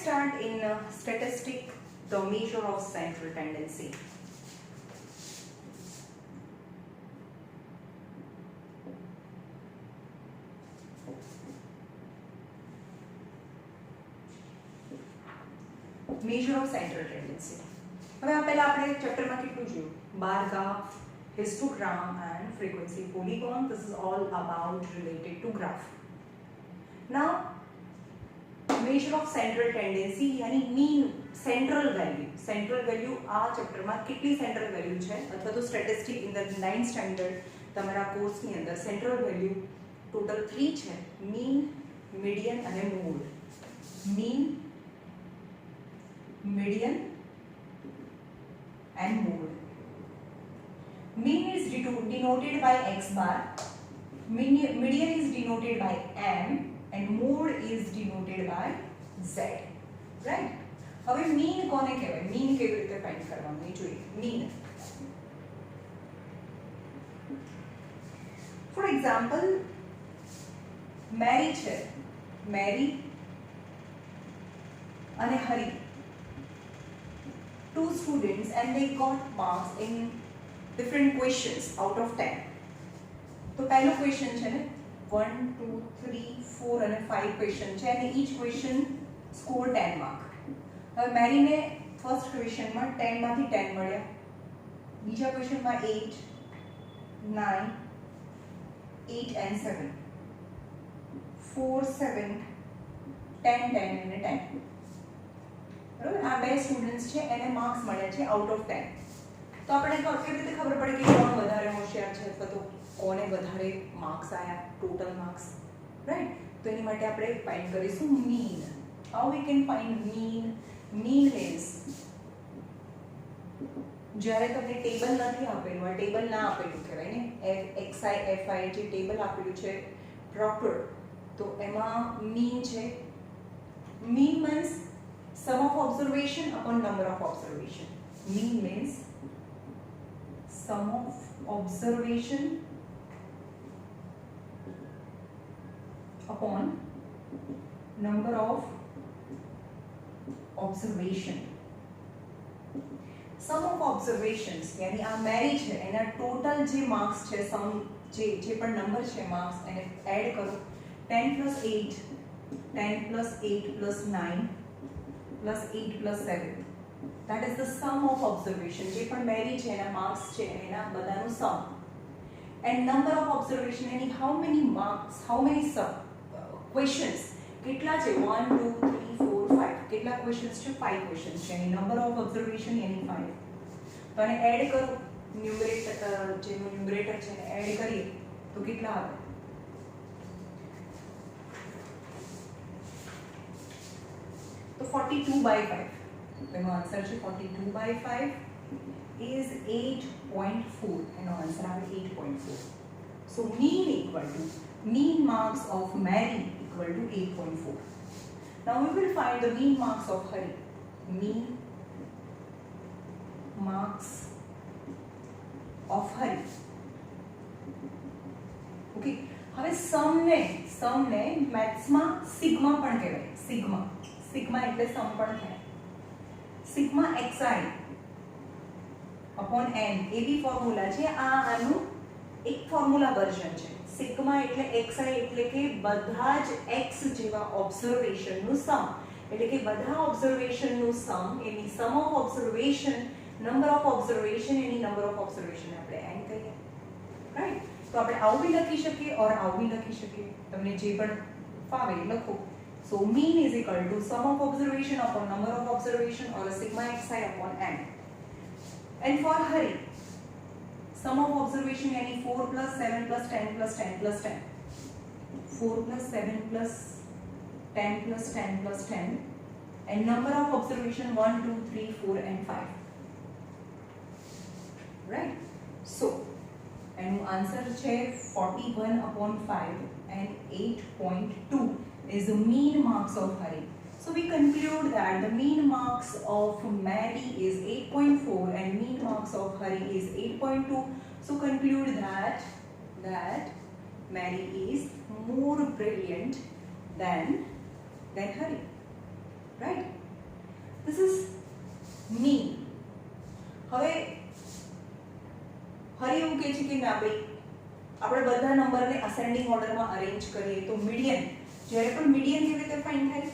start in statistic the measure of central tendency. Measure of central tendency. હવે આ પહેલા આપણે ચેપ્ટરમાં કેટલું જોયું? Bar graph, histogram and frequency polygon. This is all about related to graph. Now measure of central tendency यानी mean central value. Central value આ ચેપ્ટરમાં કેટલી central value છે અથવા તો statistic in the 9th standard તમારા કોર્સની અંદર central value total 3 છે: mean, median અને mode. mean, median and mode. Mean is denoted by x bar, median is denoted by m and mode is denoted by z. Right? હવે mean કોને કહેવાય? mean કેવી રીતે ફાઇન્ડ કરવાનું એ જોઈએ. mean, for example, Mary છે, Mary અને Hari, two students, and they got marks in different questions out of 10. तो पहला क्वेश्चन છે ને 1 2 3 4 અને 5 ક્વેશ્ચન છે અને each question score 10 માર્ક. હવે મેરીને ફર્સ્ટ ક્વેશ્ચનમાં 10 માંથી 10 મળ્યા, બીજા ક્વેશ્ચનમાં 8 9 8 and 7 4 7 10 10 અને 10. બરાબર? આ બે સ્ટુડન્ટ્સ છે એને માર્ક્સ મળ્યા છે આઉટ ઓફ 10. તો આપણે કેવી રીતે ખબર પડે કે કોણ વધારે હોશિયાર છે અથવા તો કોને વધારે માર્ક્સ આયા, ટોટલ માર્ક્સ? રાઈટ? તો એની માટે આપણે ફાઇન્ડ કરીશું mean. How we can find mean? Mean means જ્યારે તમને ટેબલ નથી આપેલું, આ ટેબલ ના આપેલું કહેવાય ને, xi fi જે ટેબલ આપેલું છે પ્રોપર, તો એમાં મીન છે. Mean means sum of observation upon number of observation. Mean means sum of observation upon number of observation. Sum of observations यानी આ મેરી છે એના ટોટલ જે માર્ક્સ છે, સમ જે પણ નંબર છે માર્ક્સ એને એડ કરો. 10 plus 8 10 plus 8 plus 9 plus 8 plus 7, that is the sum of observation. જે પણ મેરી છે એના માર્ક્સ છે એના બધાનું સમ. and number of observation यानी how many marks, how many questions, કેટલા છે 1 2 3 4 5, કેટલા questions છે 5 questions છે એની number of observation यानी 5. તો આને એડ કરો, ન્યુમરેટર જેનું ન્યુમરેટર છે એને એડ કરીએ તો કેટલા આવે? तो 42 by 5. એનો આન્સર છે 42 by 5 is 8.4. એનો આન્સર આવે 8.4. So mean equal to mean marks of Mary equal to 8.4. Now we will find the mean marks of Hari. Mean marks of Hari. Okay. હવે સમને મેથ્સમાં સિગ્મા પણ કહેવાય. સિગ્મા એટલે સમ પણ થાય. સિગ્મા xi upon n એવી formula છે. આનું એક ફોર્મ્યુલા વર્ઝન છે. સિગ્મા એટલે xi એટલે કે બધા જ x જેવા ઓબ્ઝર્વેશનનું સમ, એટલે કે બધા ઓબ્ઝર્વેશનનું સમ એની sum of observation, number of observation એની નંબર ઓફ ઓબ્ઝર્વેશન આપણે n કહીએ. રાઈટ? તો આપણે આવું બી લખી શકીએ ઓર આવું બી લખી શકીએ, તમને જે પણ ફાવે લખો. So mean is equal to sum of observation upon number of observation or a sigma xi upon n. And for Hari, sum of observation यानी 4 plus 7 plus 10 plus 10 plus 10. 4 plus 7 plus 10 plus 10 plus 10. And number of observation 1, 2, 3, 4 and 5. Right? So, and answer છે 41 upon 5 and 8.2 is the mean marks of Hari. So we conclude that the mean marks of Mary is 8.4 and mean marks of Hari is 8.2. So conclude that Mary is more brilliant than Hari. Right? This is mean. હવે હરી એવું કહે છે કે ના ભાઈ આપણે બધા નંબરને અસેન્ડિંગ ઓર્ડરમાં અરેન્જ કરીએ તો મીડિયન, જ્યારે પણ મીડિયન કેવી રીતે ફાઇન્ડ થાય?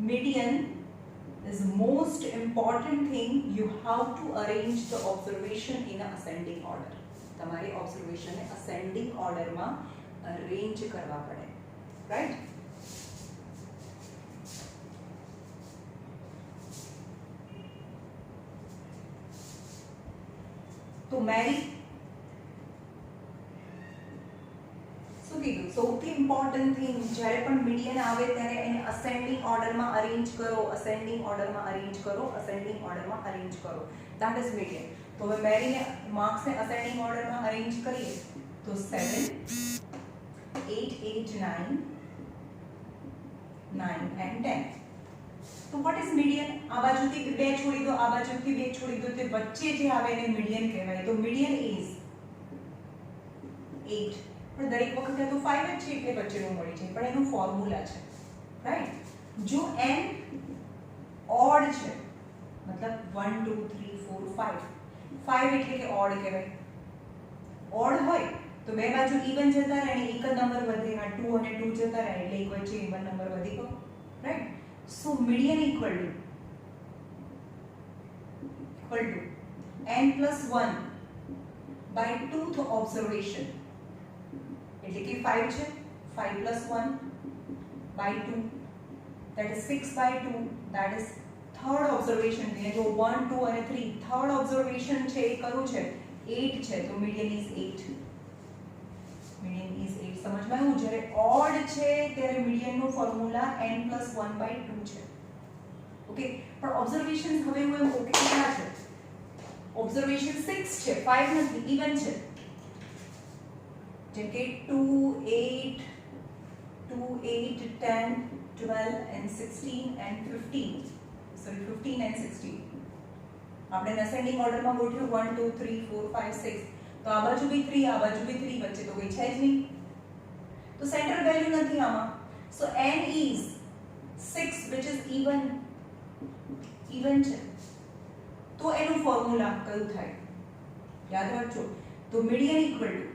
Median is most important thing. You have to arrange the observation in a ascending order. તમારે ઓબ્ઝર્વેશન ને ascending order માં અરેન્જ કરવા પડે, રાઈટ? તો મેરી શું કીધું? સૌથી ઇમ્પોર્ટન્ટ થિંગ, જ્યારે પણ મીડિયન આવે ત્યારે એને અસેન્ડિંગ ઓર્ડરમાં અરેન્જ કરો, અસેન્ડિંગ ઓર્ડરમાં અરેન્જ કરો, અસેન્ડિંગ ઓર્ડરમાં અરેન્જ કરો. That is median. તો હવે મેરીને માર્ક્સને અસેન્ડિંગ ઓર્ડરમાં અરેન્જ કરીએ તો 7 8 8 9 9 and 10. તો what is median? આ બાજુથી 2 છોડી દો, આ બાજુથી 2 છોડી દો, તે વચ્ચે જે આવે એને મીડિયન કહેવાય. તો મીડિયન ઇઝ 8. પણ દરેક વખતે તો 5 જ છે એટલે વચ્ચેનું મળી જાય, પણ એનું ફોર્મ્યુલા છે, રાઈટ? જો n ઓડ છે, મતલબ 1 2 3 4 5 5 એટલે કે ઓડ કહેવાય. ઓડ હોય તો બે બાજુ ઇવન જતા રહે અને એક જ નંબર વધે, આ 2 અને 2 જતા રહે એટલે એક વચ્ચે ઇવન નંબર વધી ગયો, right? So median equal to n plus 1 by 2th observation. એટલે કે 5 છે, 5 plus 1 by 2, that is 6 by 2, that is third observation. જો 1 2 અને 3 third observation છે એ કયું છે? 8 છે. તો median is 8. median is 8. સમજમાં આવ્યું? જ્યારે ઓડ છે ત્યારે median નું ફોર્મ્યુલા n plus 1 by 2 છે. ઓકે, પણ ઓબ્ઝર્વેશન્સ હવે હું એમ કહું કે કેટલા છે? ઓબ્ઝર્વેશન 6 છે, 5 નથી, ઇવન છે. જેમ કે 2 8 10 12 and 16 and 15, sorry 15 and 16. આપણે અસેન્ડિંગ ઓર્ડરમાં ગોઠવ્યું 1 2 3 4 5 6. તો આ બાજુ બી 3, આ બાજુ બી 3, વચ્ચે તો કોઈ છે જ નહીં, તો સેન્ટર વેલ્યુ નથી આમાં. સો n is 6 which is even છે. તો એનું ફોર્મ્યુલા કયું થાય? યાદ રાખજો. તો median equal to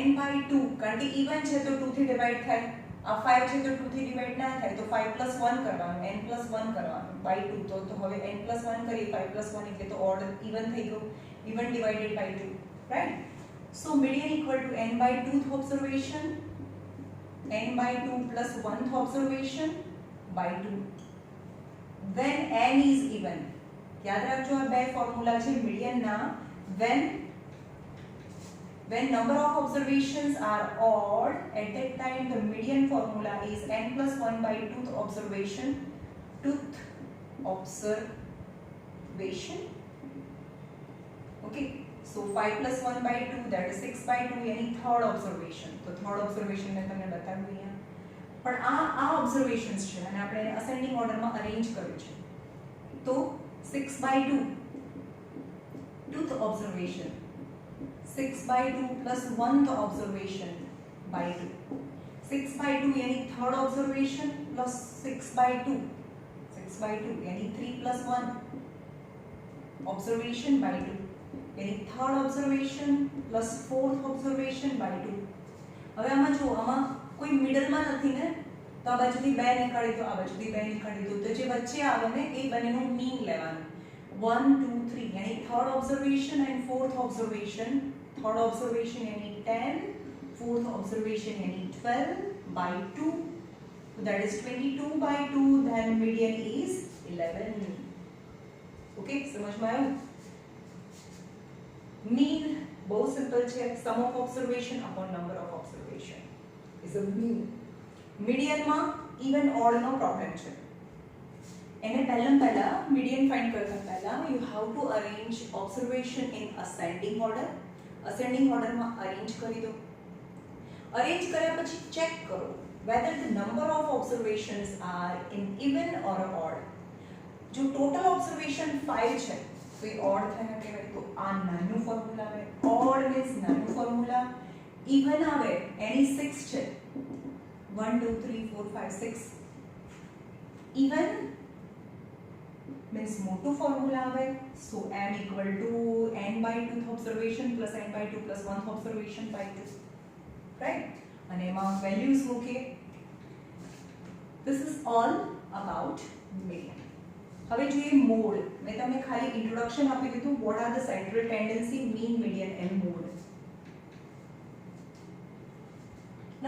n by 2, કારણ કે ઇવન છે તો 2 થી ડિવાઈડ થાય. આ 5 છે તો 2 થી ડિવાઈડ ના થાય, તો 5 plus 1 કરવાનું, n plus 1 કરવાનું by 2. તો હવે n plus 1 કરીએ, 5 plus 1 એટલે તો ઓડ ઇવન થઈ ગયું, even divided by 2, right? So median equal to n by 2th observation, n by 2 plus 1th observation by 2. When n is even. યાદ રાખજો આ બે ફોર્મ્યુલા છે મીડિયન ના. When number of observations are odd, at that time the median formula is n plus 1 by 2th observation. Okay, so 5 plus 1 by 2, that is 6 by 2, यानी third observation. तो third observation में તમને બતાવ્યું અહીંયા. પણ આ observations છે અને આપણે એને ascending order માં arrange કર્યું છે. તો 6 by 2 2th observation, 6 by 2 plus 1th observation by 2. 6 by 2 यानी third observation plus 6 by 2. 6 by 2 यानी 3 plus 1 observation by 2. यानी third observation plus fourth observation by 2. હવે આમાં જો આમાં કોઈ મિડલમાં નથી ને, તો આ બાજુથી 2 નીકાળી દો, આ બાજુથી 2 નીકાળી દો, તો જે વચ્ચે આવે ને એ બંનેનું મીન લેવાનું. 1 2 3 यानी third observation and fourth observation. Third observation यानी 10, fourth observation यानी 12 by 2. So that is 22 by 2. Then median is 11. Okay, समझ में आया? Mean बहुत सिंपल છે. Sum of observation upon number of observation is a mean. Median માં even odd નો problem છે. એને પહેલા median find કરતા પહેલા you have to arrange observation in ascending order. ascending order માં arrange કરી દો. arrange કર્યા પછી check કરો whether the number of observations are in even or odd. જો total observation 5 છે તો એ odd થયા કહેવાય. તો આ નાનું ફોર્મ્યુલા આવે. odd means નાનું ફોર્મ્યુલા. even આવે એની 6 છે, 1 2 3 4 5 6. ઇવન मीन्स मोटू फॉर्मूला આવે so m equal to n by 2th observation plus n by 2 plus 1th observation by 2 right અને એમાં વેલ્યુઝ મૂકીએ this is all about median હવે જોઈએ મોડ મેં તમને ખાલી ઇન્ટ્રોડક્શન આપી દીધું what are the central tendency mean median and mode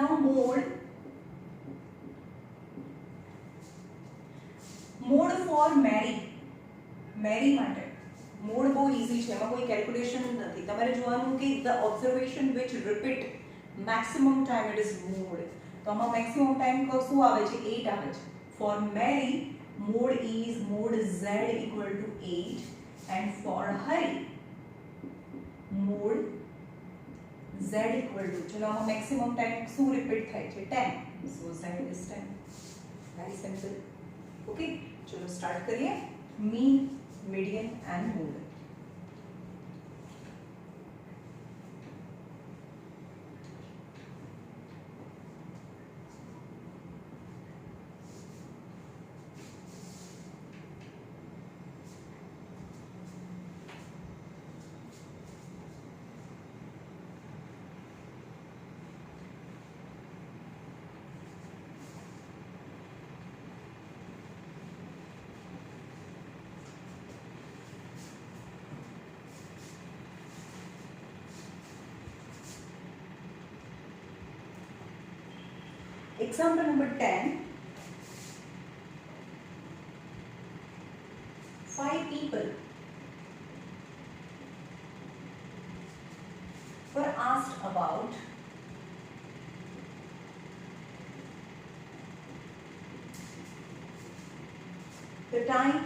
now mode for મેરી માટે મોડ બહુ ઈઝી છે એમાં કોઈ કેલ્ક્યુલેશન નથી તમારે જોવાનું કે the observation which repeat maximum time it is mode તો આમાં maximum time શું આવે છે 8 આવે છે for Mary mode is mode z equal to 8 and for Hari mode z equal to ચલો આમાં maximum time શું repeat થાય છે 10 so z is 10 very simple okay चलो स्टार्ट करिए mean median and mode Example number 10. 5 people were asked about the time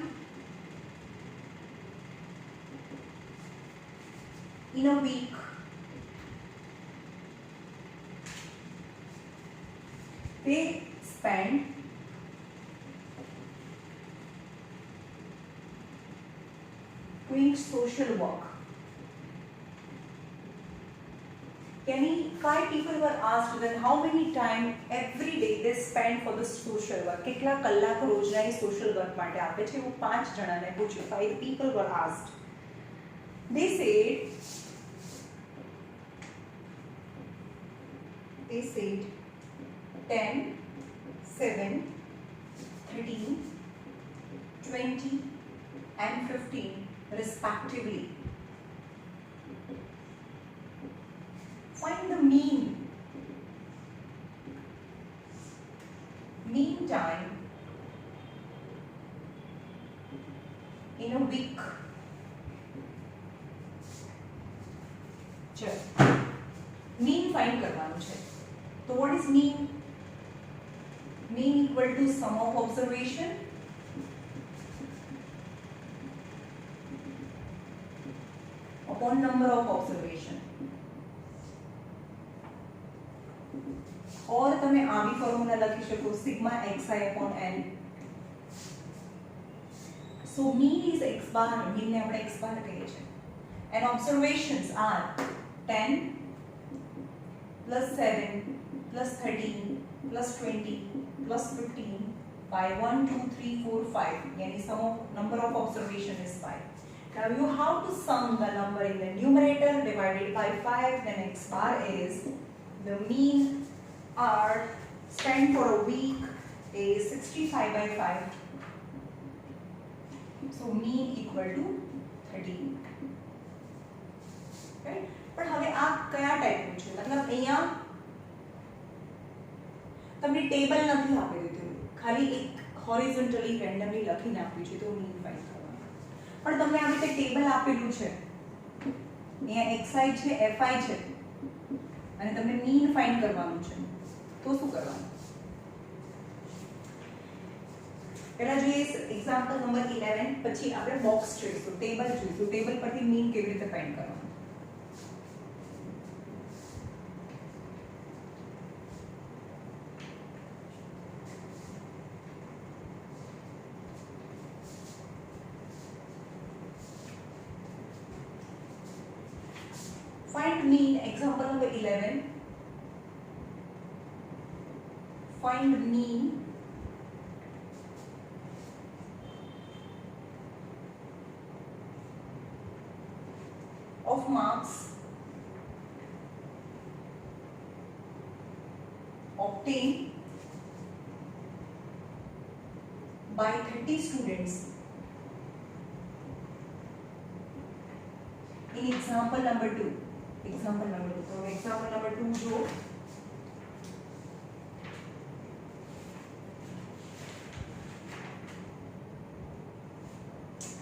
in a week they spend doing social work. Any 5 people were asked then how many time every day they spend for the social work. કેટલા કલાક રોજના એ social work માટે આપે છે એવું 5 જણાને પૂછ્યું. 5 people were asked. They said 10, 7, 13, 20 and 15 respectively. Find the mean time in a week. चलो mean find करवानो है. तो what is mean? Mean equal to sum of observation upon number of observation. और તમે આવી ફોર્મ્યુલા લખી શકો sigma xi upon n. So mean is x bar, mean ને આપણે x bar કહીએ છીએ. And observations are 10 plus 7 plus 13 plus 20 plus 15 by 1, 2, 3, 4, 5. Yani sum of number of observation is 5. Now you have to sum the number in the numerator divided by 5. Then x bar is the mean hour spent for a week is 65 by 5. So mean equal to 13. Right? But હવે આ કયા ટાઈપનું છે? મતલબ અહીંયા તમને table નથી આપી દીધું, ખાલી એક હોરિઝોન્ટલી રેન્ડમલી લખીને આપ્યું છે તો મીન ફાઇન્ડ કરવાનું. પણ તમને આવી રીતે ટેબલ આપેલું છે, અહીંયા xi છે, fi છે અને તમને મીન ફાઇન્ડ કરવાનું છે તો શું કરવાનું? પહેલા જોઈએ એક્ઝામ્પલ નંબર 11, પછી આપણે બોક્સ જોઈશું, ટેબલ જોઈશું, ટેબલ પરથી મીન કેવી રીતે ફાઇન્ડ કરવાનું. Find mean, example number 11. Find mean of marks obtained by 30 students in example number 2. Example number 2. So example number 2 जो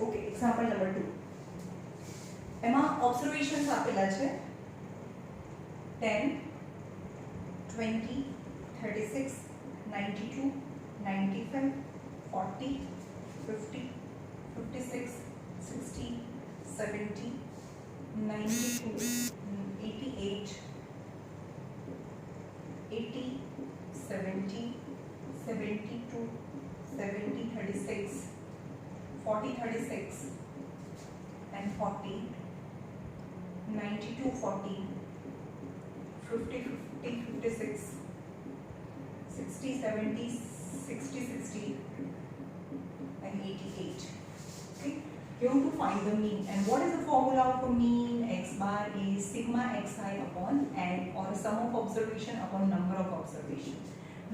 ओके एग्जाम्पल नंबर 2 એમાં ઓબ્ઝર્વેશન્સ આપેલા છે 10 20 36 92 95 40 50 56 60 70 92 88 80 70 72 70 36 40 36 and 40 92 40 50 50 56 60 70 60 60 and 88. Okay, you have to find the mean, and what is the formula for mean? X bar is sigma xi upon n, or sum of observation upon number of observation.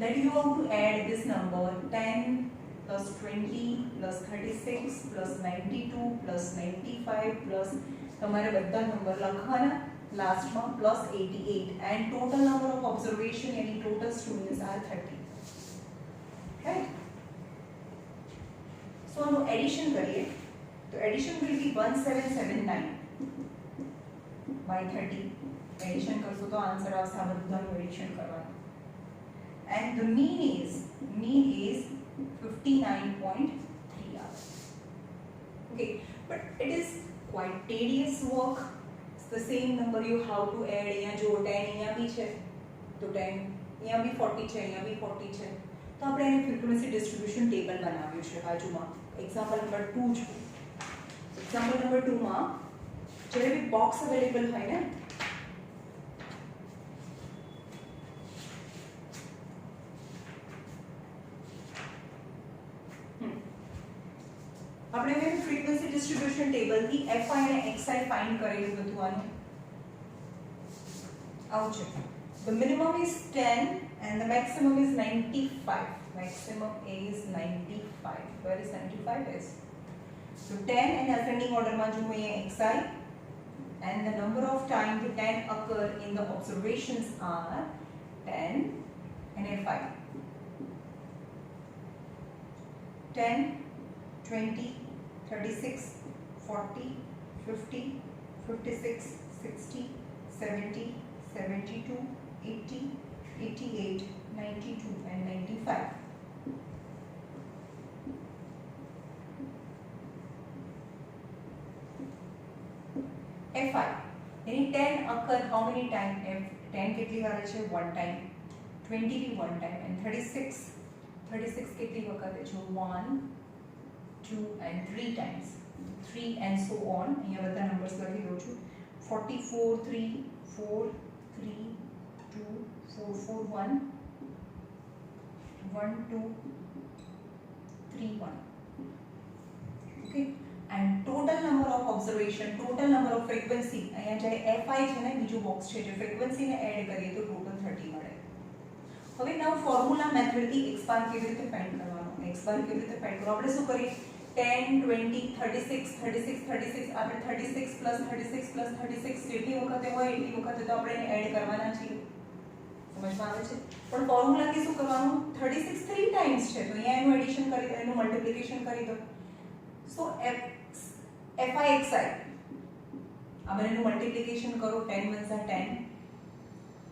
That you have to add this number 10 plus 20 plus 36 plus 92 plus 95 plus તમારે બધા number લખવાના લાસ્ટમાં plus 88 and total number of observation यानी total students are 30. Right? So આનું addition કરીએ તો addition will be 1779 by 30. Addition કરશો તો આન્સર આવશે આ બધાનું addition કરવાનું. And the mean is 59.3 hours. Okay, but it is quite tedious work. It's the same number you have to add. यहाँ जो 10 यहाँ भी है तो 10 यहाँ भी 40 है, यहाँ भी 40 है, तो આપણે એને frequency distribution table બનાવ્યું છે બાજુમાં. એક્ઝામ્પલ નંબર 2 છે. એક્ઝામ્પલ નંબર 2 માં જ્યારે બી બોક્સ અવેલેબલ હોય ને આપણે હવે ફ્રીક્વન્સી ડિસ્ટ્રીબ્યુશન ટેબલ થી fi અને xi ફાઇન્ડ કરેલું હતું આનું આવું છે. The minimum is 10 and the maximum is 95. Maximum is 95. Where is 95 is? So 10 and ascending order માં જો અહીંયા xi and the number of time the 10 occur in the observations are 10 and fi. 10 20 36 40 50 56 60 70 72 80 88 92 and 95. fi any 10 occur how many time? 10 કેટલી વાર છે? one time. 20 भी one time. And 36 કેટલી વખત છે? 1 2 and 3 times. 3 and so on. અહીંયા બધા numbers લખી દઉં છું. 44 3 4 3 2 4 4 1 1 2 3 1. Okay, and total number of observation, total number of frequency, અહીંયા જ્યારે fi છે ને બીજું બોક્સ છે જે frequency ને એડ કરીએ તો ટોટલ 30 મળે. હવે now ફોર્મ્યુલા મેથડ થી x બાર કેવી રીતે ફાઇન્ડ કરવાનો? x બાર કેવી રીતે ફાઇન્ડ કરવો? આપણે શું કરીએ? 10 20 36 36 36 આપણે 36 plus 36 plus 36 જેટલી વખતે હોય એટલી વખતે તો આપણે એને એડ કરવાના છીએ. સમજમાં આવે છે? પણ ફોર્મ્યુલાથી શું કરવાનું? 36 3 ટાઈમ્સ છે તો અહીંયા એનું એડિશન કરી દો, એનું મલ્ટીપ્લિકેશન કરી દો. સો fi xi આ બંનેનું મલ્ટીપ્લિકેશન કરો. 10 1 10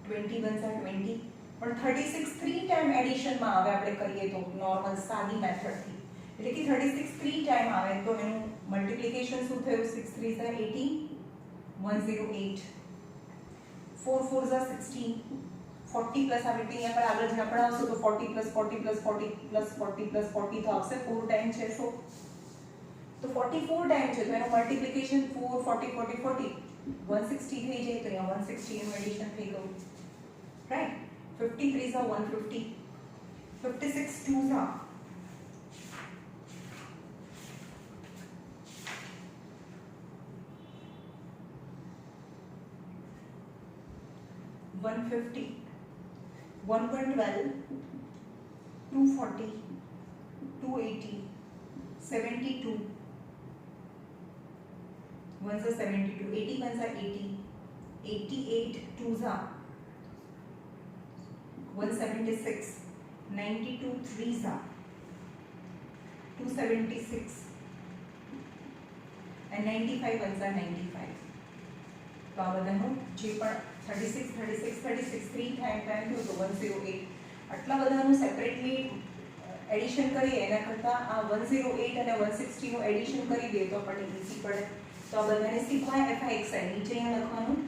20 1 20 પણ 36 3 ટાઈમ એડિશનમાં આવે આપણે કરીએ તો નોર્મલ સાદી મેથડથી, એટલે કે 36 3 ટાઈમ આવે તો એનું મલ્ટીપ્લિકેશન શું થયું? 6 3 80 108 4 4 16 40 પ્લસ આવે એટલે અહીંયા પર આગળ જે આપણે આવશે તો 40 પ્લસ 40 પ્લસ 40 પ્લસ 40 પ્લસ 40 તો આવશે 4 ટાઈમ છે તો 44 ટાઈમ છે તો એનું મલ્ટીપ્લિકેશન 4 40 40 40 160 થઈ જાય તો અહીંયા 160 નું એડિશન થઈ ગયું. Right? 53 are 150 56 2s are 1 150, 112, 240, 280, 72, 1s are 72, 81s are 80, 88 2s are 176, 92 3s are 276, and 95 1s are 95. તો આ બધાનું જે પણ 36 36 36 3 ટાઈમ થયું તો 108. આટલા બધાનું સેપરેટલી એડિશન કરીએ એના કરતાં આ 108 અને 160 નું એડિશન કરી દઈએ તો આપણને ઈઝી પડે. તો આ બધાને સિગ્મા fi xi નીચે અહીંયા લખવાનું.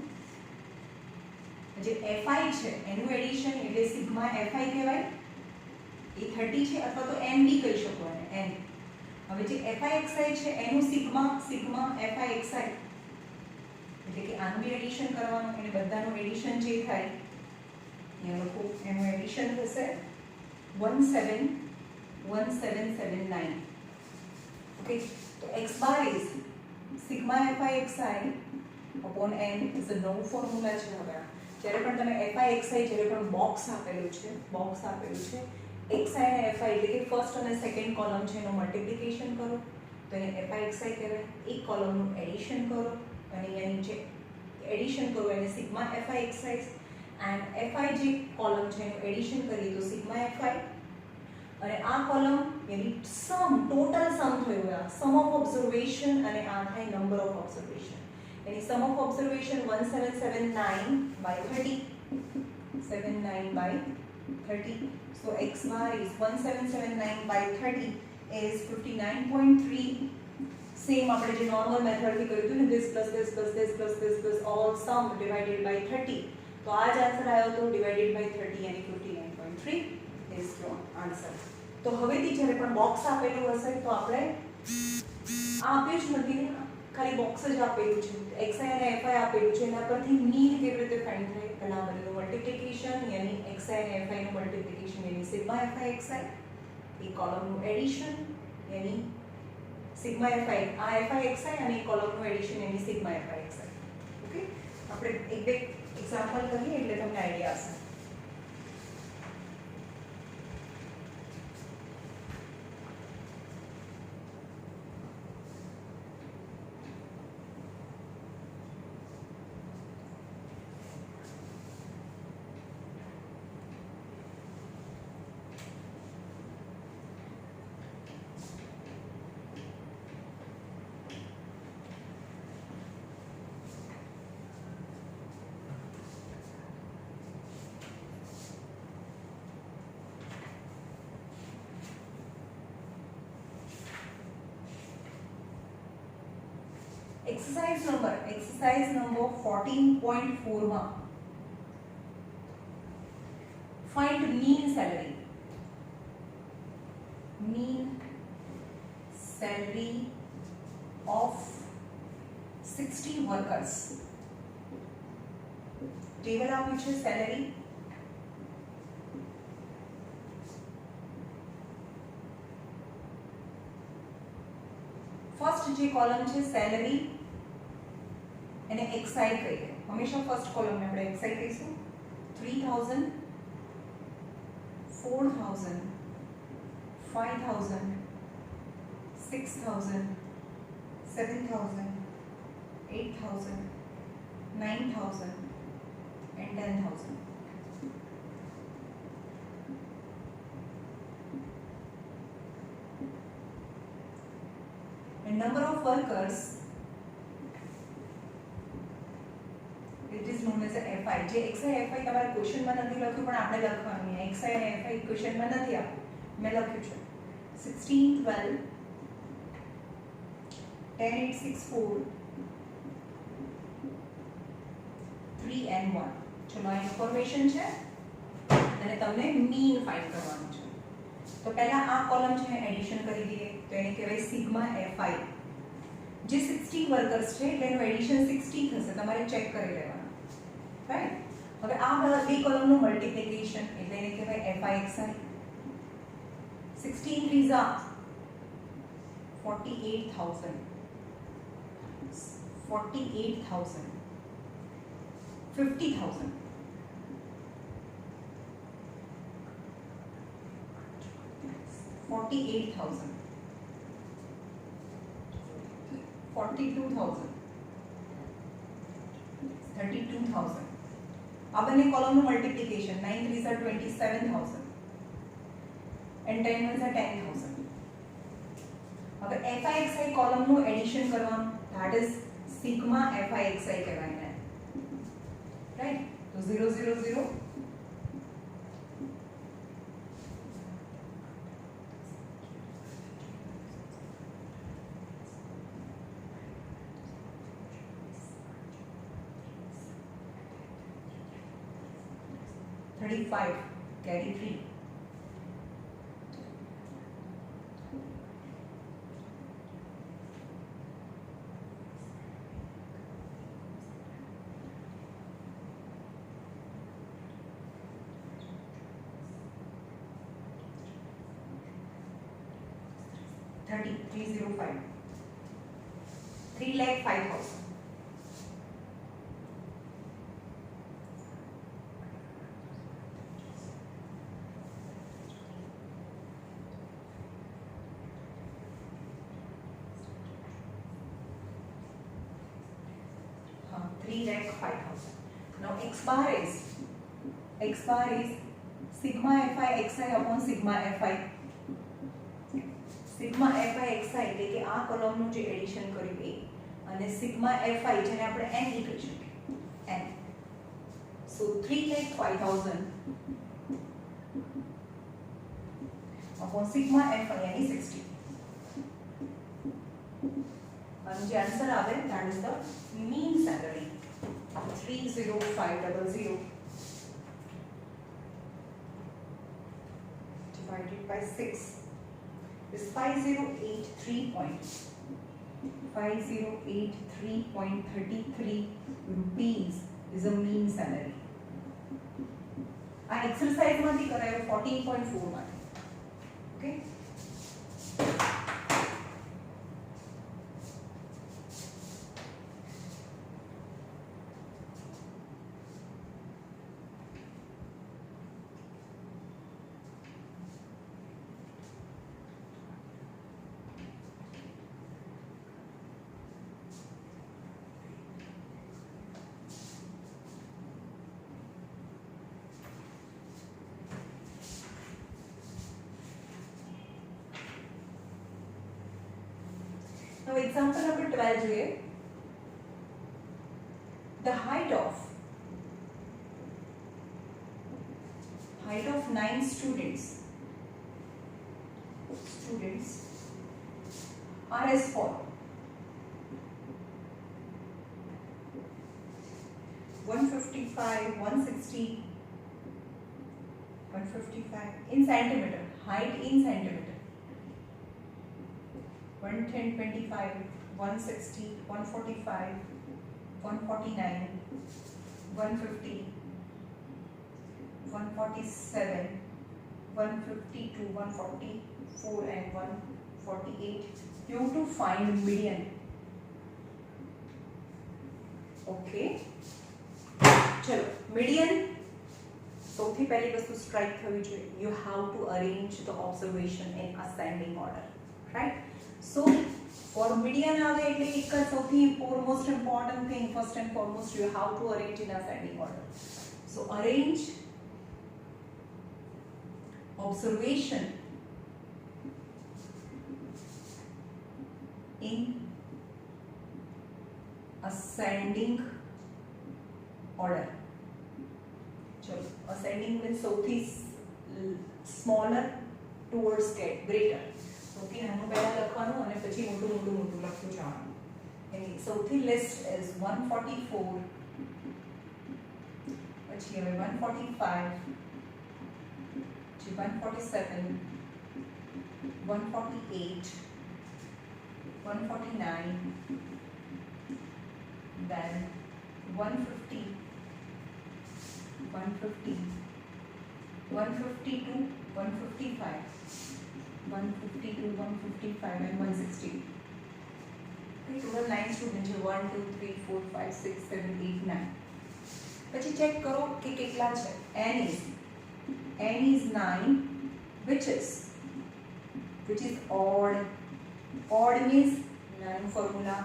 જે fi છે એનું એડિશન એટલે સિગ્મા fi કહેવાય. એ 30 છે અથવા તો n બી કહી શકો એને n. હવે જે fi xi છે એનું સિગ્મા fi xi એટલે કે આનું બી એડિશન કરવાનું એટલે બધાનું એડિશન જે થાય અહીંયા લખો એનું એડિશન થશે 171779. ઓકે, તો x bar is sigma fi xi upon n is a known formula છે. હવે જ્યારે પણ તમે fi xi જ્યારે પણ બોક્સ આપેલું છે xi અને fi એટલે કે ફર્સ્ટ અને સેકન્ડ કોલમ છે એનું મલ્ટીપ્લિકેશન કરો તો એને fi xi કહેવાય. એક કોલમનું એડિશન કરો અને અહીંયા નીચે એડિશન કરો એને sigma fi xi and fi જે કોલમ છે એનું એડિશન કરીએ તો સિગ્મા fi. અને આ કોલમ એની સમ ટોટલ સમ થયું આ સમ ઓફ ઓબ્ઝર્વેશન અને આ થાય number of observation. Any sum of observation 1779 by 30 79 by 30. So x bar is 1779 by 30 is 59.3. Same આપણે જે નોર્મલ મેથડથી કર્યું હતું ને this plus this plus this plus this plus all sum divided by 30. તો આ જ આન્સર આવ્યો તો divided by 30 અને 59.3 is your answer. તો હવેથી જ્યારે પણ બોક્સ આપેલું હશે તો આપણે આ આપ્યું જ નથી ને, ખાલી બોક્સ જ આપેલું છે, xi અને fi આપેલું છે, એના પરથી મીન કેવી રીતે ફાઇન્ડ થાય એના બધાનું મલ્ટીપ્લિકેશન યાની xi અને fi નું મલ્ટીપ્લિકેશન યાની સિગ્મા fi xi, એ કોલમનું એડિશન યાની સિગ્મા fi આ fi xi અને એ કોલમનું એડિશન યાની સિગ્મા fi xi. ઓકે, આપણે એક બે એક્ઝામ્પલ કરીએ એટલે તમને આઈડિયા આવશે. exercise number 14.4 માં find mean salary of 60 workers. Table આપ્યું છે સેલેરી. ફર્સ્ટ જે કોલમ છે સેલેરી એને xi કહીએ. હંમેશા ફર્સ્ટ કોલમને આપણે xi કહીશું. 3000 4000 5000 6000 7000 8000 9000 and 10000. And number of workers, it is known as a fi. જે xi fi તમારે ક્વેશ્ચનમાં નથી લખ્યું પણ આપણે લખવાનું છે. xi અને fi ક્વેશ્ચનમાં નથી આપ્યું, મેં લખ્યું છે 16 12 10 8 6 4 3 and 1. ચલો આ ઇન્ફોર્મેશન છે અને તમને મીન ફાઇન્ડ કરવાનું છે. તો પહેલા આ કોલમ છે એડિશન કરી દઈએ તો એને કહેવાય સિગ્મા fi. જે 60 વર્કર્સ છે એટલે એનું એડિશન 60 થશે, તમારે ચેક કરી લેવાનું, રાઈટ. હવે આ બે કોલમનું મલ્ટીપ્લિકેશન એટલે એને કહેવાય fi xi. 16 3s are 48000 50000 48,000, 42,000, 32,000. આ બંને કોલમનું multiplication 9 3s are 27,000 and 10 ones are 10,000. હવે FIXI કોલમનું એડિશન કરવાનું, that is sigma FIXI કહેવાય ને, રાઈટ? તો 0 0 0 35 carry 3. Thirty 305 3,05,000. हाँ 3,05,000. Now x bar is sigma fi xi upon sigma fi. Sigma fi xi એટલે કે આ કોલમનું જે એડિશન કર્યું એ, અને સિગ્મા fi જેને આપણે n લખી શકીએ n. સો 3,05,000 upon sigma fi यानी 60. અને જે આન્સર આવે that is the mean salary 30500 divided by 6 is 5083.33 rupees is a mean salary. આ એક્સરસાઇઝ માંથી કરાયો 14.4 માંથી. ઓકે, now example number 12 જોઈએ. The height of 9 students are as follows. 155, 160, 155 in centimeter, height in centimeter. 110, 25, 160, 145, 149, 150, 147, 152, 144 and 148. You have to find median. Okay, चलो median. સૌથી પહેલી વસ્તુ strike થવી જોઈએ. You have to arrange the observation in ascending order, right? So for median આવે એટલે એક સૌથી most important thing, first and foremost, you have to arrange in ascending order. So arrange observation in ascending order. चलो ascending means સૌથી smaller towards greater. સૌથી નાનું પહેલા લખવાનું અને પછી મોટું મોટું મોટું લખતું જવાનું. એની સૌથી લેસ્ટ ઇઝ 144, પછી હવે 145, પછી 147, 148, 149, then 150, 150, 152, 155, 152, 155 and 160. Okay, total 9 students છે. 1 2 3 4 5 6 7 8 9. પછી ચેક કરો કે કેટલા છે. n is 9, which is which is odd. Odd means nine formula.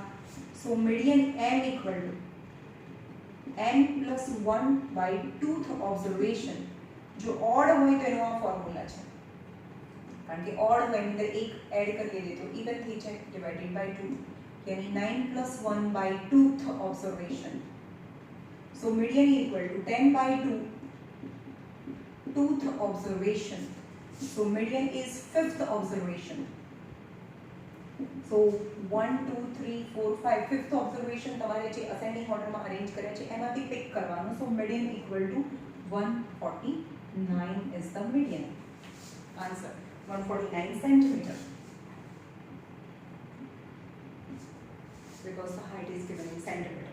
So median m equal to n plus 1 by 2th observation. जो odd હોય તો એનો આ ફોર્મ્યુલા છે, કારણ કે odd હોય એની અંદર એક એડ કરી દઈએ તો even થઈ જાય, divided by 2, यानी 9 plus 1 by 2th observation. So median equal to 10 by 2 2th observation. So median is 5th observation. So 1 2 3 4 5 5th observation તમારે જે ascending order માં arrange કર્યા છે એમાંથી pick કરવાનું. So median equal to 149 is the median. Answer 149 centimeter, because the height is given in centimeter.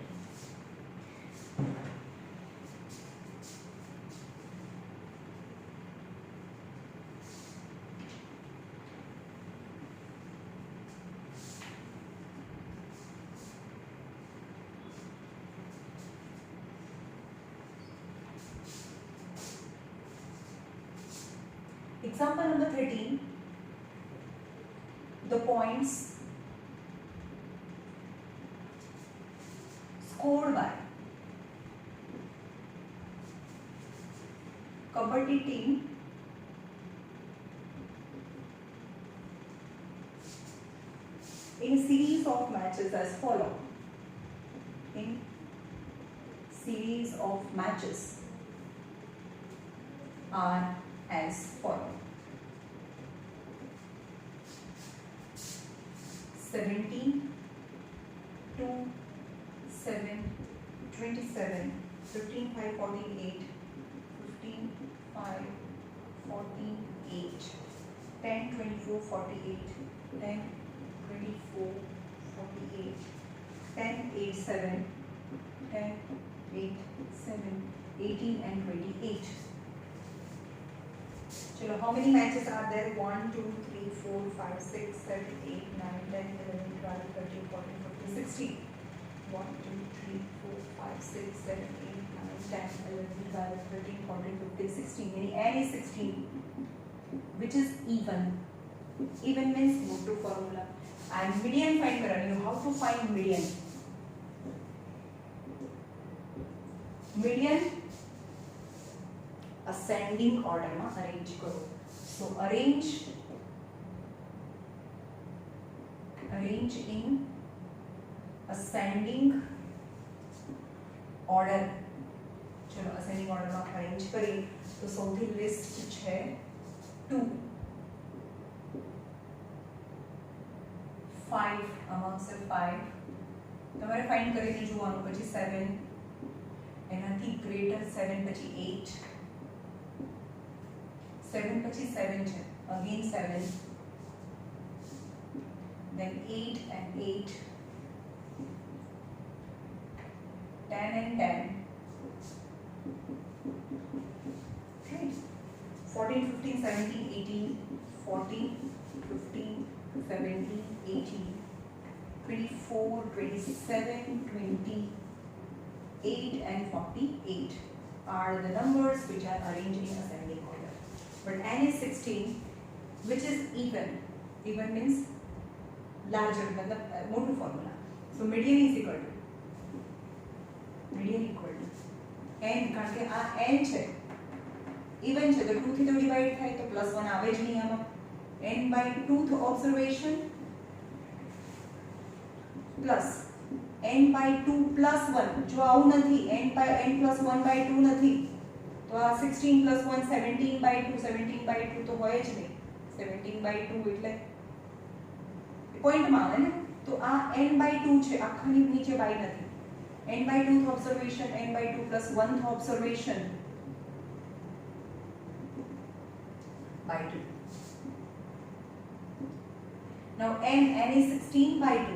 Example number 13. The points scored by Kabaddi team in series of matches as follow. In series of matches are as follow. 17, 2, 7, 27, 15, 5, 48, 15, 5, 48, 10, 24, 48, 10, 24, 48, 10, 8, 7, 10, 8, 7, 18 and 28. Chalo, how many matches are there? 1, 2, 3, 4, 5, 6, 7, 8, 9, 10, 11, 12, 13, 14, 15, 16. 1, 2, 3, 4, 5, 6, 7, 8, 9, 10, 11, 12, 13, 14, 15, 16. Meaning n is 16, which is even. Even means motor formula. And median find karani. How to find median? Median ascending order માં arrange કરો. So arrange in ascending order. ચલો ascending order માં arrange કરી તો સૌથી list છે 2, 5 amongst the 5. તમારે find કરીને જોવાનું, પછી 7, એનાથી ગ્રેટર 7, પછી 8, 7 પછી 7 છે, again 7, then 8 and 8, 10 and 10, okay. 14, 15, 17, 18, 14, 15, 17, 18, 24, 27, 28 and 48 are the numbers which are arranged in ascending order. But n is 16, which is even. Even means larger, मतलब मोटू formula. So median is equal to n, કારણ કે આ n છે even છે તો 2 થી તો divide થાય તો +1 આવે જ નહીં આમાં. n by 2th observation plus n by 2 plus 1. જો આવું નથી, n plus 1 by 2 નથી તો આ 16 plus 1 17 by 2, 17 by 2 તો હોય જ નહીં. 17 by 2 એટલે પોઈન્ટમાં આવે ને, તો આ n by 2 છે, આખાની નીચે by નથી. n by 2th observation, n by 2 plus 1th observation by 2. Now n is 16 by 2.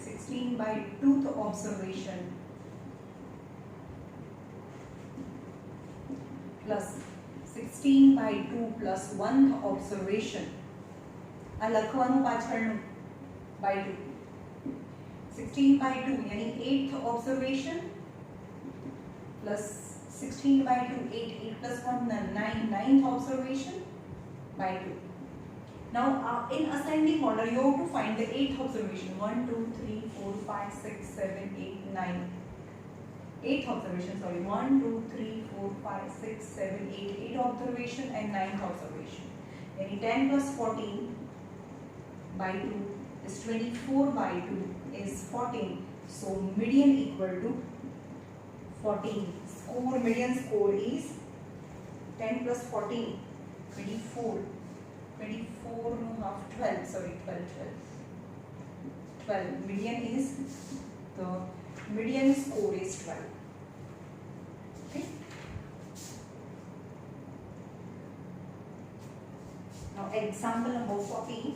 16 by 2th observation plus 16 by 2 plus 1th observation. આ લખવાનું પાછળનું by 2. 16 by 2 यानी 8th observation plus 16 by 2 8 plus 1 9 9th observation by 2. Now, in ascending order, you have to find the 8th observation. 1, 2, 3, 4, 5, 6, 7, 8, 9. 8th observation, sorry. 1, 2, 3, 4, 5, 6, 7, 8. 8th observation and 9th observation. Yani 10 plus 14 by 2 is 24 by 2 is 14. So, median equal to 14. Median score is 10 plus 14, 24. 24 no half 12, sorry, 12. Median is, the median score is 12. Okay. Now example number 14.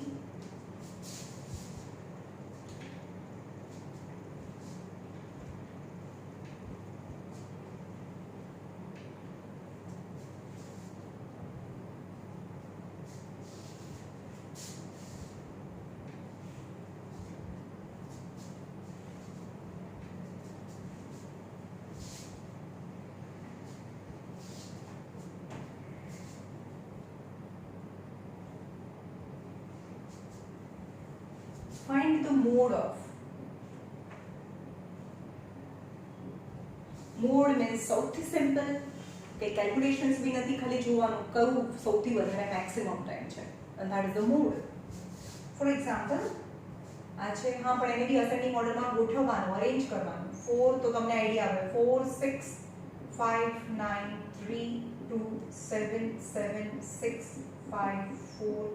Find the mode of. Mode means સૌથી simple કે calculations બી નથી, ખાલી જોવાનું કયું સૌથી વધારે maximum time છે, and that is the mode. For example, આ છે, હા પણ એને બી અસેન્ડિંગ ઓર્ડરમાં ગોઠવવાનું, અરેન્જ કરવાનું. 4 તો તમને આઈડિયા આવે, 4 6 5 9 3 2 7 7 6 5 4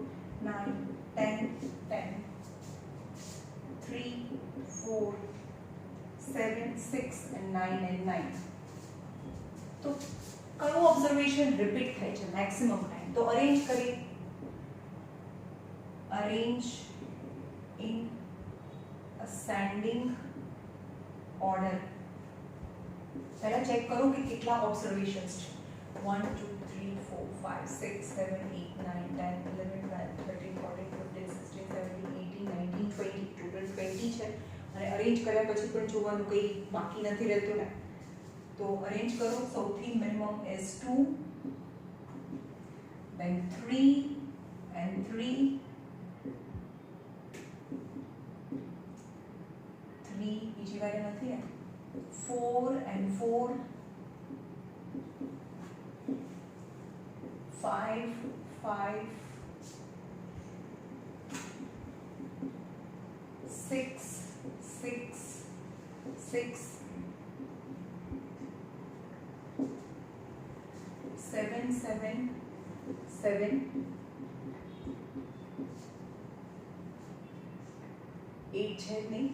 9 10 10 3 4 7 6 and 9 and 9. તો કયો ઓબ્ઝર્વેશન રિપીટ થાય છે મેક્સિમમ ટાઈમ? તો અરેન્જ કરી, અરેન્જ ઇન ascending order. પહેલા ચેક કરો કે કેટલા ઓબ્ઝર્વેશન્સ છે. 1 2 3 4 5 6 7 8 9 10 11 12 13 14 15 16 17 18 19 20 ટોટલ 20 છે. અને અરેન્જ કર્યા પછી પણ જોવાનું કંઈ બાકી નથી રહેતું ને, તો અરેન્જ કરો. સૌથી મિનિમમ ઇઝ 2, then 3 and 3, 3 બીજી વારે નથી ને, 4 and 4, 5 5 6 6 6 7 7 7 8 છે નહીં,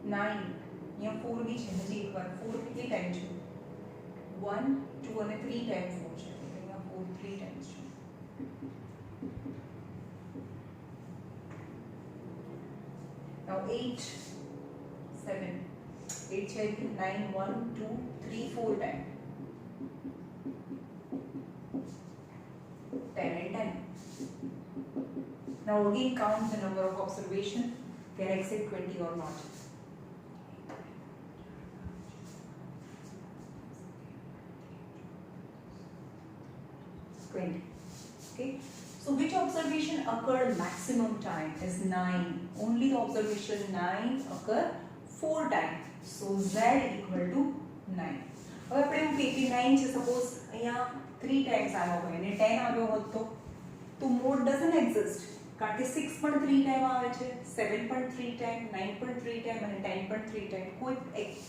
9. અહીંયા 4 બી છે, હજી એક વાર 4 કેટલી ટાઈમ છે? 1 2 અને 3 ટાઈમ 4 છે, અહીંયા 4 3 ટાઈમ્સ છે. Now 8 7 8 છે, 9 1 2 3 4 time 10 and 10. Now again count the number of observation, they are exceed 20 or not. 20. Okay. So which observation occurred maximum time is 9. Only the observation 9 occur 4 times. So Z equal to 9. હવે આપણે એવું કહીએ કે 9 છે, suppose અહીંયા 3 times આવ્યો હોય અને 10 આવ્યો હોત તો મોડ ડઝન્ટ એક્ઝિસ્ટ, કારણ કે 6 પણ 3 ટાઈમ આવે છે, 7 પણ 3 ટાઈમ, 9 પણ 3 ટાઈમ અને 10 પણ 3 ટાઈમ.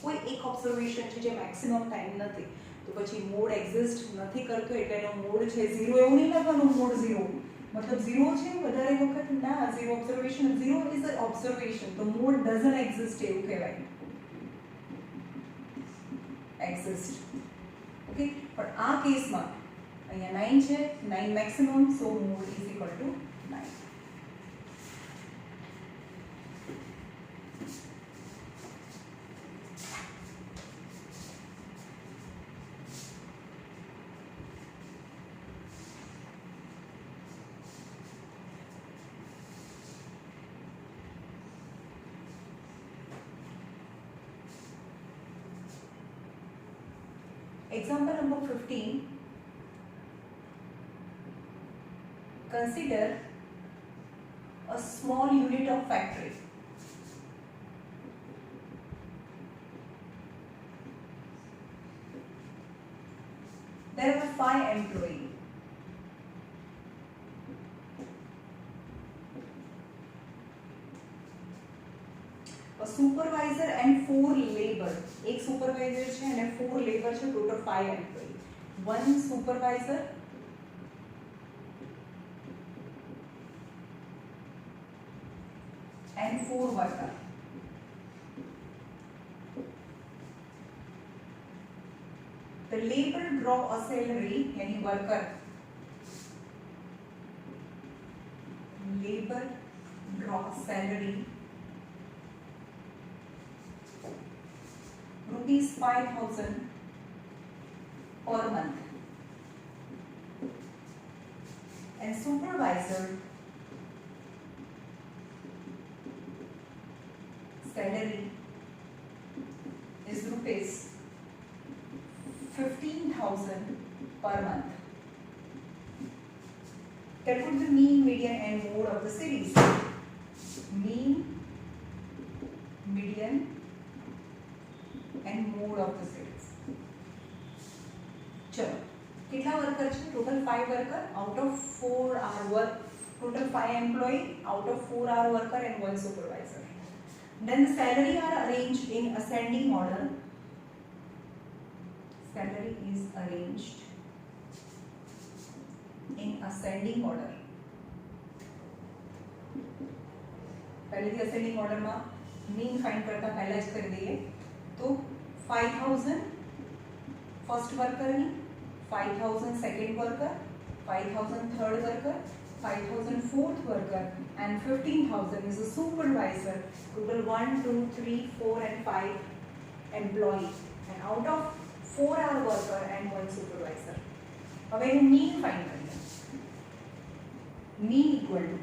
કોઈ એક ઓબ્ઝર્વેશન છે જે મેક્સિમમ ટાઈમ નથી, તો પછી મોડ એક્ઝિસ્ટ નથી કરતો એટલે એનો મોડ છે 0. એવું નહીં લખવાનું મોડ 0 મતલબ 0 છે વધારે વખત ના, 0 ઓબ્ઝર્વેશન, 0 ઇઝ અ ઓબ્ઝર્વેશન, તો મોડ ડઝન્ટ એક્ઝિસ્ટ એવું કહેવાય, એક્ઝિસ્ટ. ઓકે, પણ આ કેસમાં અહીંયા 9 છે, 9 maximum, so mode is equal to 9. Example number 15. Consider a small unit of factory. There are 5 employees. A supervisor and 4 labor. एक supervisor છે અને 4 labor છે, total 5 employees. One supervisor and 4 workers. The labor draw a salary, यानी worker labor draw salary rupees 5,000 per month, and supervisor salary is rupees 15,000 per month. That would be mean, median and mode of the series. Mean, median and mode of the series. चलो कितना worker है? Total 5 worker out of 4 are work. Total 5 employee out of 4 are worker and 1 supervisor. Then the salary are arranged in ascending order. Salary is arranged in ascending order. पहले ही ascending order में mean find करता पहला ज कर दिए तो 5,000 first worker नहीं, 5,000 second worker, 5,000 third worker, 5,000 fourth worker, and 15,000 is a supervisor. Total 1, 2, 3, 4, and 5 employee, and out of 4 are worker and 1 supervisor. હવે એનું mean find કરીએ. Mean equal to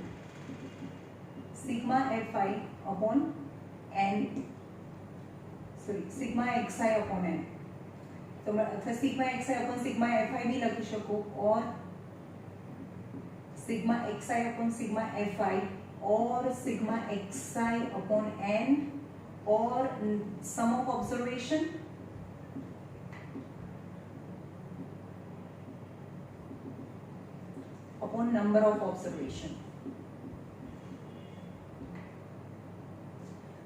sigma fi upon n, sorry, sigma xi upon n. तो अथवा sigma xi upon sigma fi भी लखी શકો, और sigma xi upon sigma fi, or sigma xi upon n, or sum of observation upon number of observation.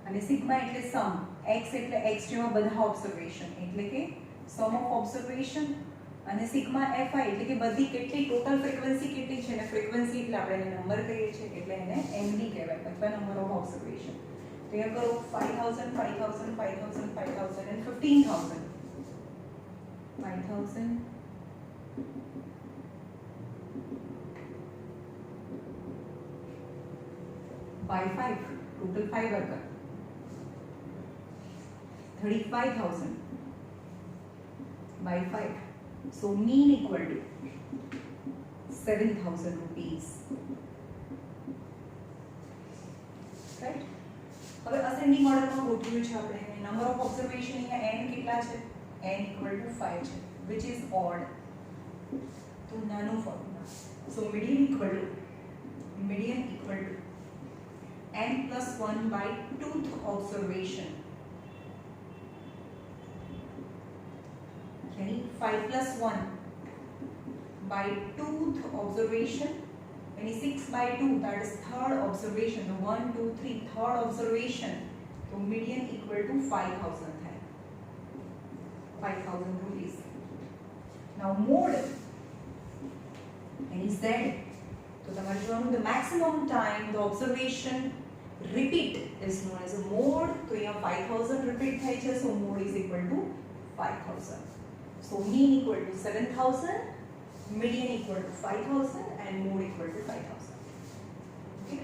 અને sigma એટલે સમ, x એટલે x જેવા બધા ઓબ્ઝર્વેશન, એટલે કે સમ ઓફ ઓબ્ઝર્વેશન, અને સિગ્મા fi એટલે કે બધી કેટલી ટોટલ ફ્રીક્વન્સી કેટલી છે, અને ફ્રીક્વન્સી એટલે આપણે એને નંબર કહીએ છીએ, એટલે એને md કહેવાય, અથવા નંબર ઓફ ઓબ્ઝર્વેશન. તો અહીંયા કરો 5,000 5,000 5,000 5,000 and 15,000. 5,000 by 5, total 5 worker. 35,000 by 5. So mean equal to 7,000 rupees. Right? હવે ascending order માં ગોઠવ્યું છે આપણે. Number of observation અહીંયા n કેટલા છે? n equal to 5 છે, which is odd. તો નાનો formula. So median equal to n plus 1 by tooth observation. यानी 5 plus 1 by tooth observation, यानी 6 by 2, that is third observation. The 1, 2, 3 third observation. So median equal to 5,000 है, 5,000 rupees. Now mode यानी z. तो तुम्हारे जो the maximum time the observation repeat is known as a mode. तो यहाँ 5,000 repeat થાય છે, so mode is equal to 5,000. So mean equal to 7,000, median equal to 5,000, and mode equal to 5,000. Okay.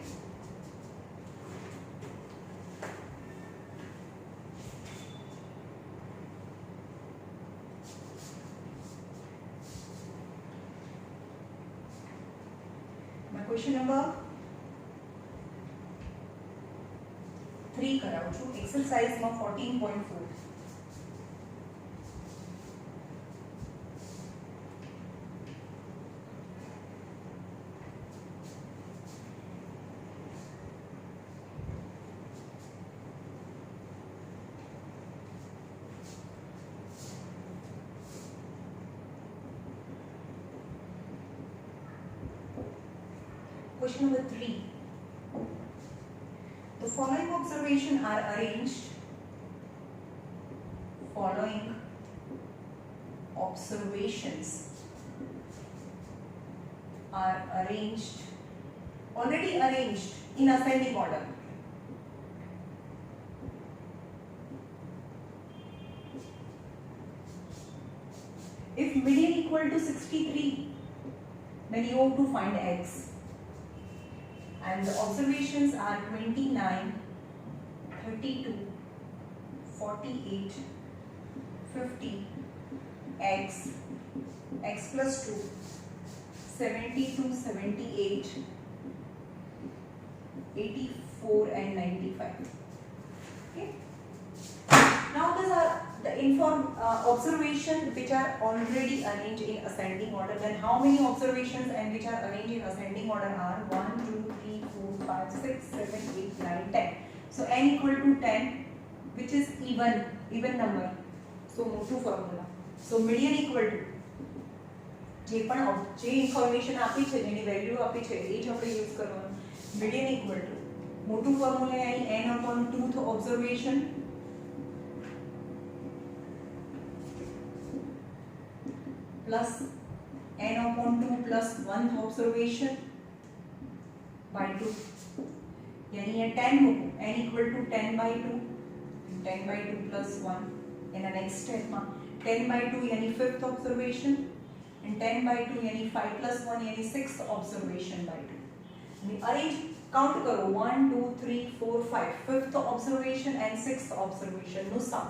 My question number 3 કરાવું છું exercise માં 14.4. observation number 3. The following observations are arranged. Following observations are arranged, already arranged in ascending order. If median equal to 63, then you have to find x. And the observations are 29, 32, 48, 50, x, x plus 2, 72, 78, 84 and 95. Okay. Now these are the observation which are already arranged in ascending order. Then how many observations and which are arranged in ascending order are 1, 2, 3, 4, 5, 6, 7, 8, 9, 10. So n equal to 10, which is even number. So મોટું formula. So median equal to જે information આપી છે જેની value આપી છે એ જ આપણે use કરવાનું. median equal to મોટું ફોર્મ્યુલા અહીં n upon 2th observation plus n upon 2 plus 1th observation by 2. यानी ये 10 મૂકો n equal to 10 by 2, 10 by 2 plus 1. In the next step 10 by 2 यानी 5th observation and 10 by 2 यानी 5 plus 1 यानी 6th observation by 2. Arrange, count करो 1 2 3 4 5, 5th observation and 6th observation no sum.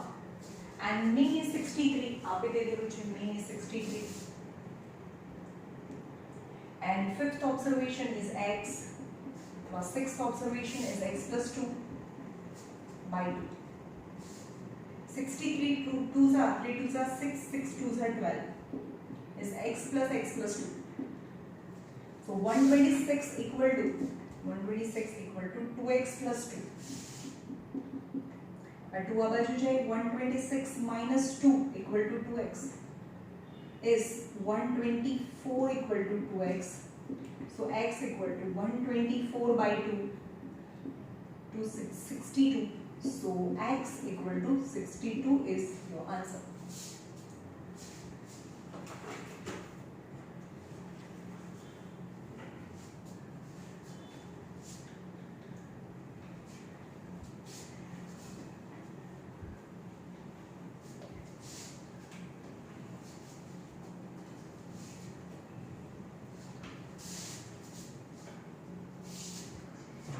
And mean is 63. आपे दे देलू છે mean is 63. And 5th observation is x. Plus 6th observation is x plus 2 by 2. 63 2s are 3 2s are 6, 6 2s are 12. Is x plus 2. So 126 equal to 2x plus 2. By 2 आ बाजू जाए 126 minus 2 equal to 2x is 124 equal to 2x. So x equal to 124 by 2 to 62. So x equal to 62 is your answer.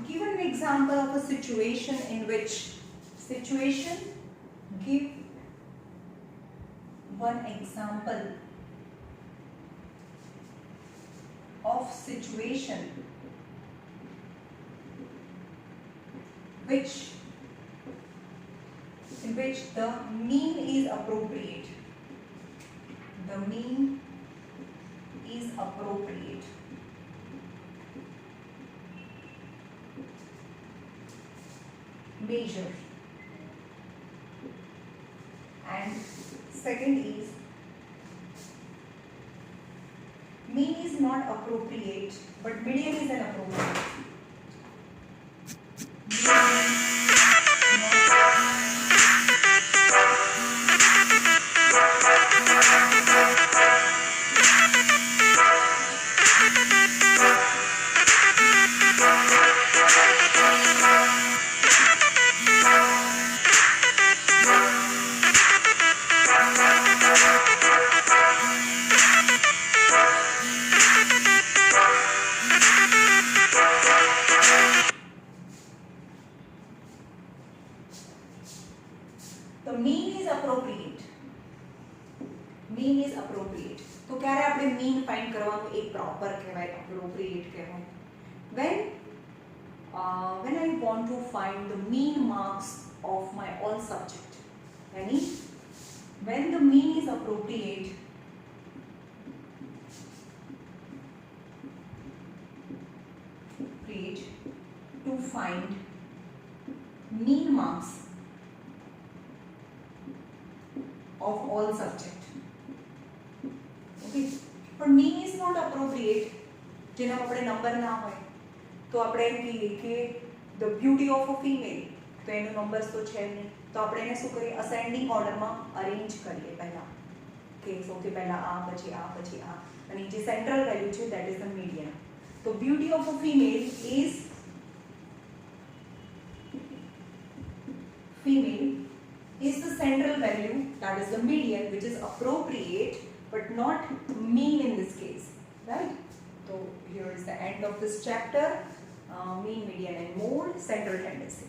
Give an example of a situation in which give one example of situation in which the mean is appropriate. The mean is appropriate. Measure. And second is mean is not appropriate but median is an appropriate. The mean is appropriate. Mean is appropriate. तो क्યારે આપણે mean find કરવાનું એ proper કહેવાય, appropriate કહેવાય. When I want to find the mean marks of my all subject, यानी when the mean is appropriate, to find mean marks of all subject. Okay, but mean is not appropriate જેના આપણે number ના હોય તો આપણે એમ કહીએ કે the beauty of a female, તો એનો નંબર્સ તો છે નહીં, તો આપણે એને શું કરીએ, અસેન્ડિંગ ઓર્ડરમાં અરેન્જ કરીએ પહેલા, કે સૌથી પહેલા આ, પછી આ, પછી આ, અને જે સેન્ટ્રલ વેલ્યુ છે દેટ ઇઝ ધ મીડિયન. તો beauty of a female is the central value, that is the median, which is appropriate but not mean in this case, right? So here is the end of this chapter, mean, median and mode, central tendency.